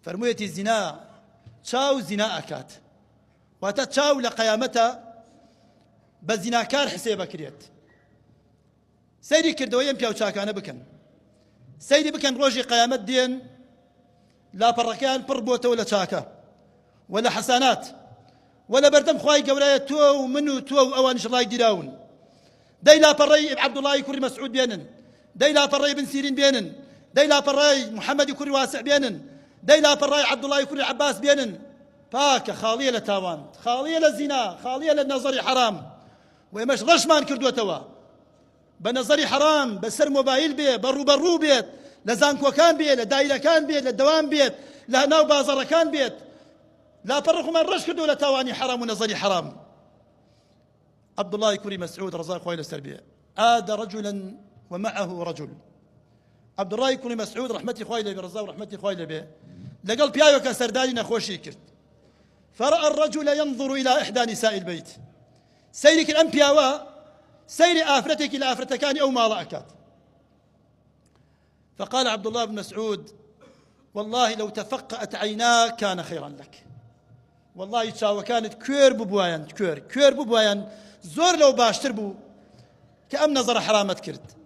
فرموویەتی زینا چاو زینا ئەکات واتە چاو لە قەیامەتە بە زیناکار حسێبە کرێت. سەیری کردەوەی ئەم پیاو چاکانە بکەن، سەیری بکەن ڕۆژی قەیامەت دێن لاپەڕەکەیان پڕ بۆتەوە لە چاکە و لە حەسانات و لە بەردەم خوای گەورەیە تۆ و من و تۆ و ئەوانش ڕای دیراون. دەی لاپەڕەی عەبدوڵڵای کوڕی مەسعود بێنن، دەی لاپەڕەی بن سیرین بێنن، دەی لاپەڕەی محەممەدی کوڕی واسع بێنن، دەی لاپەڕەی عەبدوڵڵای کوڕی عەباس بێنن. پاکە خاڵیە لە تاوان، خاڵیە لە زینا، خاڵیە لە نەزەری حەرام. و ئێمەش ڕەشمان کردووەتەوە بە نەزەری حەرام، بەسەر مۆبایل بێ، بە ڕوبەڕوو بێت، لە زانکۆکان بێت، لە دایرەکان بێت، لە دەوام بێت، لە ناو بازاڕەکان بێت. لاپەڕە خۆمان ڕەش کردووە لە تاوانی حەرام و نەزەری حەرام. عەبدوڵڵای کوڕی مەسعود ڕەزای خۆی لەسەر بێ عاد رجلا ومعه رجل. عەبدوڵڵای کوڕی مەسعود ڕەحمەتی خوای لێبێ، ڕەزا و ڕەحمەتی خوای لێبێ، لەگەڵ پیاوێکە سەردانی نەخۆشی کرد. فرأى الرجل ينظر إلى إحدى نساء البيت. سيرك الأنبياء سير آفرتك إلى آفرتكان أو ما رأكات. فقال عبد الله بن مسعود والله لو تفقأت عيناك كان خيرا لك. والله تشاو كانت كير ببوايان كير ببوايان زور لو باشتر بو كأم نظر حرامت كرد.